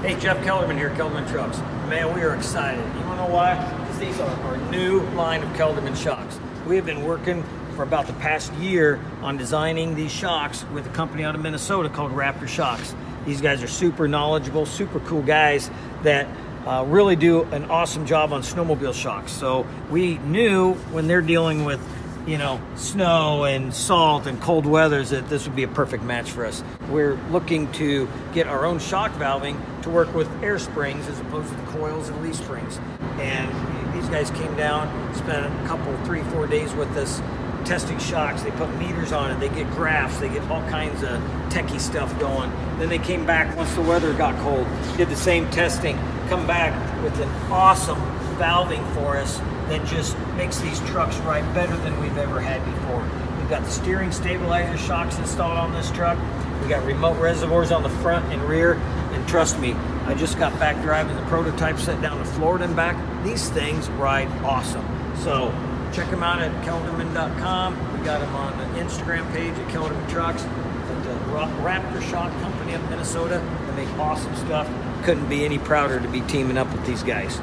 Hey, Jeff Kelderman here, Kelderman Trucks. Man, we are excited. You wanna know why? Because these are our new line of Kelderman shocks. We have been working for about the past year on designing these shocks with a company out of Minnesota called Raptor Shocks. These guys are super knowledgeable, super cool guys that really do an awesome job on snowmobile shocks. So we knew when they're dealing with, you know, snow and salt and cold weathers that this would be a perfect match for us. We're looking to get our own shock valving to work with air springs as opposed to the coils and leaf springs. And these guys came down, spent a couple, 3-4 days with us testing shocks. They put meters on it, they get graphs, they get all kinds of techie stuff going. Then they came back once the weather got cold, did the same testing, come back with an awesome valving for us that just makes these trucks ride better than we've ever had before. We've got the steering stabilizer shocks installed on this truck. We got remote reservoirs on the front and rear. And trust me, I just got back driving the prototype set down to Florida and back. These things ride awesome. So check them out at kelderman.com. We got them on the Instagram page at Kelderman Trucks. The Raptor Shock Company of Minnesota. They make awesome stuff. Couldn't be any prouder to be teaming up with these guys.